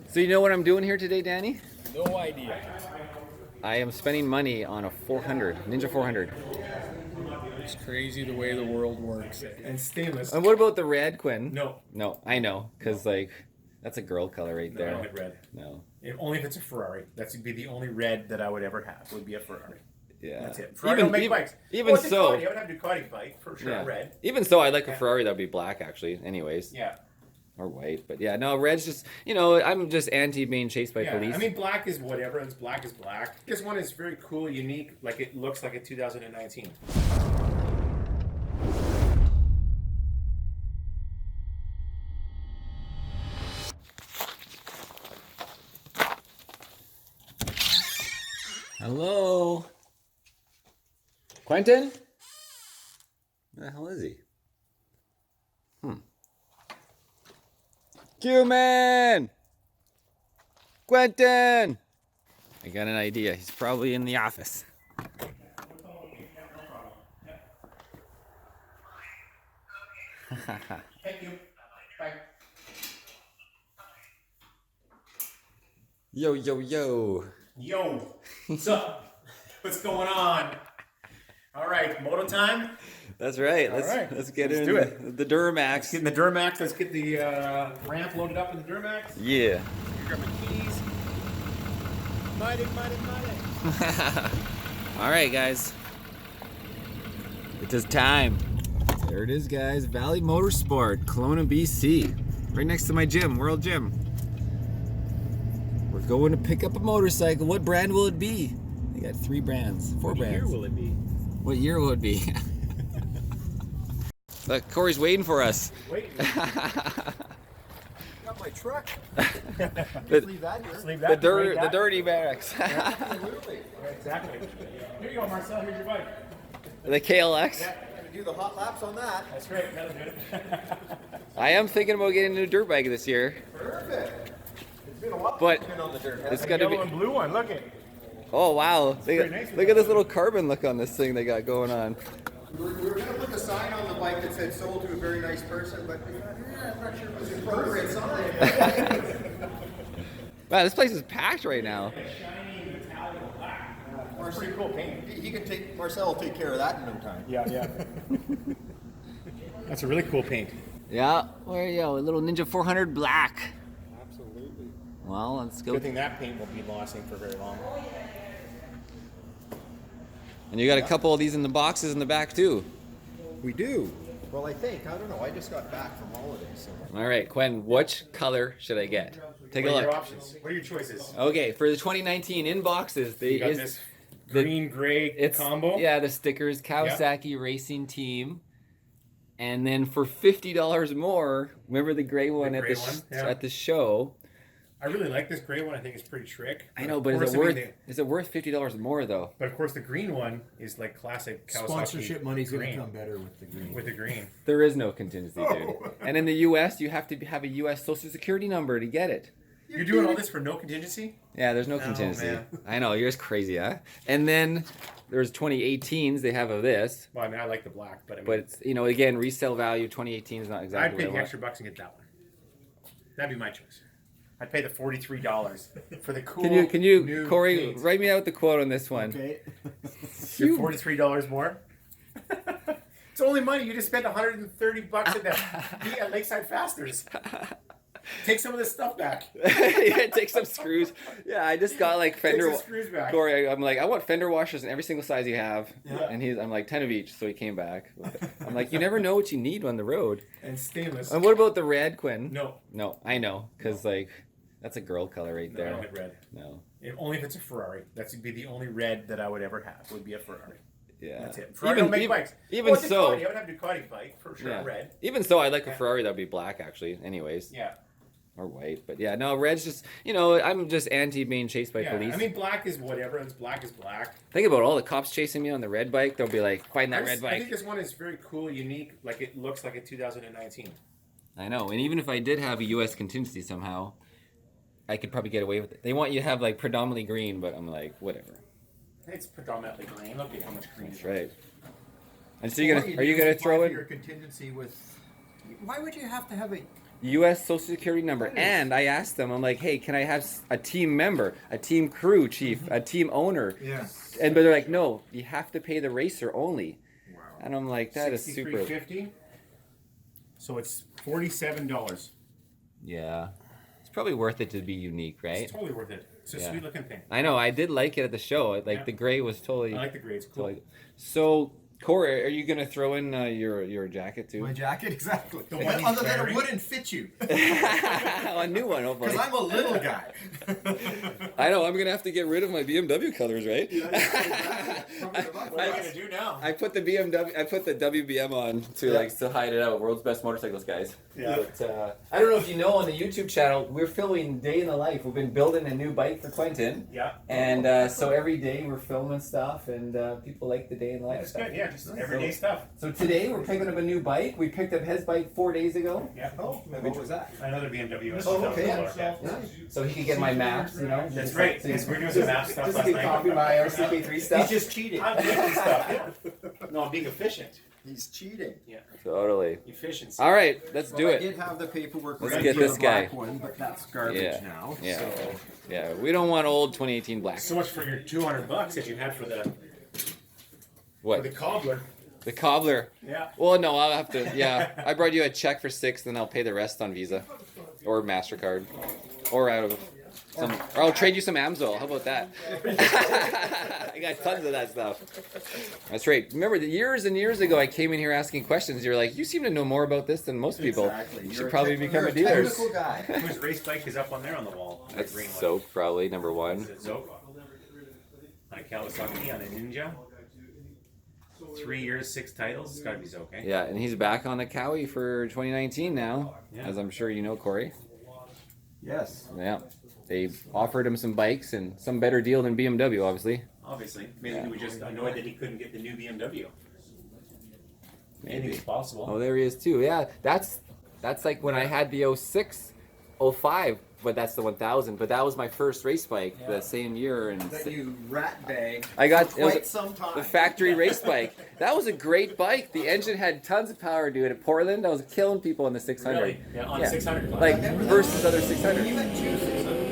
So you know what I'm doing here today, Danny? No idea. I am spending money on a 400, Ninja 400. It's crazy the way the world works. And stainless. And what about the red, Quinn? No. No, I know, because like, that's a girl color right No, there. I don't like red. No. Only if it's a Ferrari. That's would be the only red that I would ever have. Would be a Ferrari. Yeah. That's it. Ferrari don't make bikes. Even well, so, Ducati. I would have a Ducati bike for sure. yeah. Red. Even so, I'd like a Ferrari that would be black, actually. Anyways. Yeah. Or white, but yeah, no, red's just, you know, I'm just anti being chased by police. I mean, black is whatever. It's black is black. This one is very cool, unique. Like it looks like a 2019. Hello, Quentin. Where the hell is he? QMan! Quentin! I got an idea. He's probably in the office. Thank you. Bye. Yo, yo, yo. Yo. What's up? What's going on? All right, moto time. That's right. Let's get into the Duramax. Let's get in the Duramax. Let's get the ramp loaded up in the Duramax. Yeah. Grab my keys. Mighty. All right, guys. It is time. There it is, guys. Valley Motorsport, Kelowna BC. Right next to my gym, World Gym. We're going to pick up a motorcycle. What brand will it be? They got 3 brands, 4 brands. What year will it be? What year will it be? Look, Corey's waiting for us. Wait. Got my truck. the, Leave that here. Just leave that. the dirty barracks. Absolutely. Exactly. Here you go, Marcel. Here's your bike. The KLX. Yeah. Gonna do the hot laps on that. That's great. That'll do it. I am thinking about getting a new dirt bike this year. Perfect. It's been a while But since I've been on the dirt. it's hasn't got to Yellow be. and blue one. Look at. Oh wow! pretty nice Look at this little carbon look on this thing they got going on. We were going to put the sign on the bike that said sold to a very nice person, but I'm not sure if it was the appropriate sign. Wow, this place is packed right now. Pretty cool paint. He can take, Marcel will take care of that in no time. Yeah. That's a really cool paint. Yeah, where you go? A little Ninja 400 black. Absolutely. Well, let's go. Good thing that paint won't be lasting for very long. And you got a couple of these in the boxes in the back too. We do. Well, I don't know. I just got back from holidays. So. All right, Quinn, which color should I get? Take a What are your look. options? What are your choices? Okay, for the 2019 in boxes, You got this green-gray combo. Yeah, the stickers, Kawasaki Racing Team. And then for $50 more, remember the gray one, gray one, yeah. at the show? I really like this gray one. I think it's pretty trick. I know, but is it worth $50 more though? But of course, the green one is like classic Kawasaki. Sponsorship money's going to green. come better with the green. With the green. There is no contingency, dude. And in the U.S., you have to have a U.S. Social Security number to get it. You're doing all this for no contingency? Yeah, there's no contingency. Man. I know, you're just crazy, huh? And then there's 2018s. They have of this, Well, I mean, I like the black, but I mean, but it's, you know, again, resale value 2018 is not I'd exactly pay what the I extra bucks and get that one. That'd be my choice. I'd pay the $43 for the cool. Can you, new Corey, paint. write me out the quote on this one? Okay. You're $43 more. It's only money. You just spent $130 at at Lakeside Fasters. Take some of this stuff back. Yeah, take some screws. Yeah, I just got like Take fender. some screws back. Corey, I'm like, I want fender washers in every single size you have. Yeah. And I'm like 10 of each, so he came back. I'm like, you never know what you need on the road. And stainless. And what about the red, Quinn? No. No, I know, because like that's a girl color right No, I there. don't like red. No. Only if it's a Ferrari. That's would be the only red that I would ever have. Would be a Ferrari. Yeah. That's it. Ferrari don't make bikes. Even Well, so, Ducati. I would have a Ducati bike for sure. yeah. Red. Even so, I'd like a Ferrari that would be black, actually. Anyways. Yeah. Or white, but yeah, no, red's just, you know, I'm just anti being chased by Yeah. police. I mean, black is whatever. It's black is black. Think about all the cops chasing me on the red bike. They'll be like, find that red I think bike. this one is very cool, unique. Like it looks like a 2019. I know, and even if I did have a U.S. contingency somehow, I could probably get away with it. They want you to have like predominantly green, but I'm like, whatever. It's predominantly green. Look at how much green. That's right. And so are you gonna throw your it? contingency with? Why would you have to have a U.S. Social Security number. And I asked them, I'm like, hey, can I have a team member, a team crew chief, a team owner? Yeah. And but they're like, no, you have to pay the racer only. Wow. And I'm like, that is super. $63.50. So it's $47. Yeah. It's probably worth it to be unique, right? It's totally worth it. It's a sweet looking thing. I know. I did like it at the show. Like the gray was totally. I like the gray. It's cool. Totally. So, Corey, are you gonna throw in your jacket too? My jacket, exactly. The one he's Other than wearing? it wouldn't fit you. A new one, hopefully. Because I'm a little guy. I know. I'm gonna have to get rid of my BMW colors, right? What are you gonna do now? I put the BMW. I put the WBM on to hide it out. World's best motorcycles, guys. Yeah. But, I don't know if you know, on the YouTube channel, we're filming day in the life. We've been building a new bike for Quentin. Yeah. And so every day we're filming stuff, and people like the day in the life That's stuff. good. Yeah, just everyday stuff. So today we're picking up a new bike. We picked up his bike 4 days ago. Yeah. Oh, what was that? Another BMW S1000RR. Oh, okay. Yeah. So he could get my maps, you know. That's right. Yes, we're doing some map stuff Just last to night. copy my RCK3 stuff. He's just cheating. I'm doing stuff. Yeah. No, I'm being efficient. He's cheating. Yeah. Totally. Efficiency. All right, let's do I it. did have the paperwork Let's ready get for this the black guy. one, but that's garbage Yeah. now. Yeah. So. Yeah. We don't want old 2018 black. So much for your $200 that you had for the What? cobbler. The cobbler. Yeah. Well, no, I'll have to. Yeah, I brought you a check for $6, then I'll pay the rest on Visa, or Mastercard, or out of some. Or I'll trade you some AMSOIL. How about that? I got tons of that stuff. That's right. Remember, years and years ago, I came in here asking questions. You're like, you seem to know more about this than most people. Exactly. You You're should probably become you're a dealer. technical guy. Whose race bike is up on there on the wall? The That's green one. Soap, probably number one. Is it Zope? On a Kawasaki, on a Ninja. 3 years, 6 titles. It's gotta be Zope, eh? Yeah, and he's back on the Cowie for 2019 now, Yeah. as I'm sure you know, Corey. Yes. Yeah, they offered him some bikes and some better deal than BMW, obviously. Obviously. Maybe he was just annoyed that he couldn't get the new BMW. Maybe. Anything's possible. Oh, there he is too. Yeah, that's like when I had the 06, 05, but that's the 1000. But that was my first race bike the same year, and That you rat bag. I got for it was quite some time. the factory race bike. That was a great bike. The engine had tons of power, dude. At Portland, I was killing people on the 600. Really? Yeah, on 600 class. Like versus other 600. You had two 600.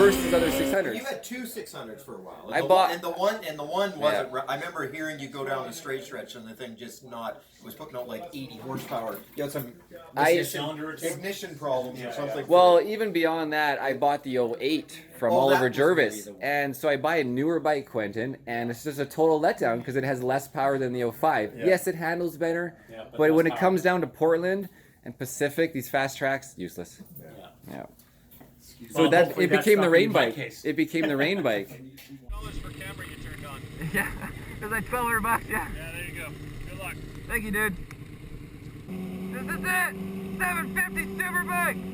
first his other 600s. You had two 600s for a while. And I the bought- one, and the one wasn't. I remember hearing you go down the straight stretch and the thing just not. It was putting out like 80 horsepower. You had some ignition problems or something. Well, even beyond that, I bought the 08 from Oh, Oliver that was Jervis, maybe the one. and so I buy a newer bike, Quentin, and it's just a total letdown because it has less power than the 05. Yes, it handles better, but when it comes down to Portland and Pacific, these fast tracks, useless. Yeah. So Well, that hopefully it that's became not the gonna rain be my bike. case. It became the rain bike. For camera you turned on. Yeah, it was like $1,200, yeah. Yeah, there you go. Good luck. Thank you, dude. This is it! 750 Superbike!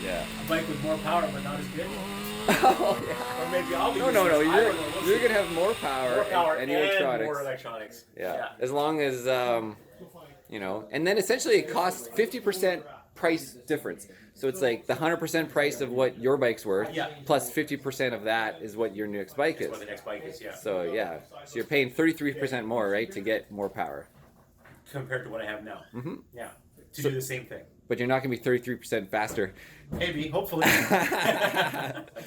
Yeah. A bike with more power, but not as good. Oh, yeah. Or maybe I'll be. No. I don't know, we'll You're see. gonna have more power, More power and and electronics. more electronics. Yeah. As long as you know, and then essentially it costs 50% price difference. So it's like the 100% price of what your bike's worth, Yeah. plus 50% of that is what your next bike is. What the next bike is, yeah. So yeah, so you're paying 33% more, right, to get more power. Compared to what I have now. Mm-hmm. Yeah. To do the same thing. But you're not gonna be 33% faster. Maybe, hopefully.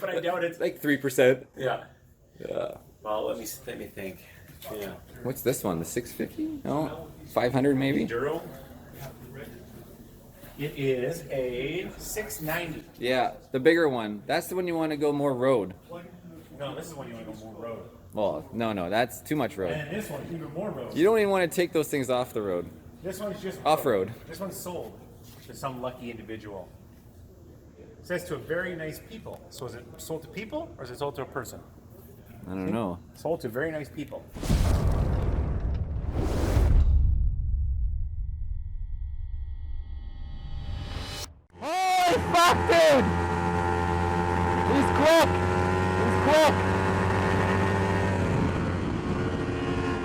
But I doubt it. It's like 3%. Yeah. Yeah. Well, let me think. Yeah. What's this one? The 650? No, 500 maybe. Enduro. It is a 690. Yeah, the bigger one. That's the one you want to go more road. No, this is when you want to go more road. Well, no, that's too much road. And this one, even more road. You don't even want to take those things off the road. This one's just Off-road. This one's sold to some lucky individual. It says to a very nice people. So is it sold to people or is it sold to a person? I don't know. Sold to very nice people. Holy fuck, dude! He's quick! He's quick!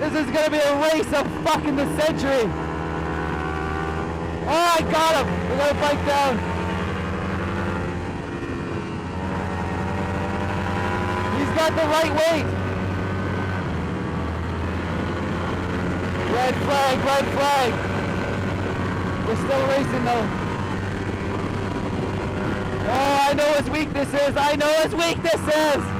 This is gonna be a race of fucking the century! Oh, I got him! We got a bike down! He's got the right weight! Red flag, red flag! We're still racing though. Oh, I know his weakness is! I know his weakness is!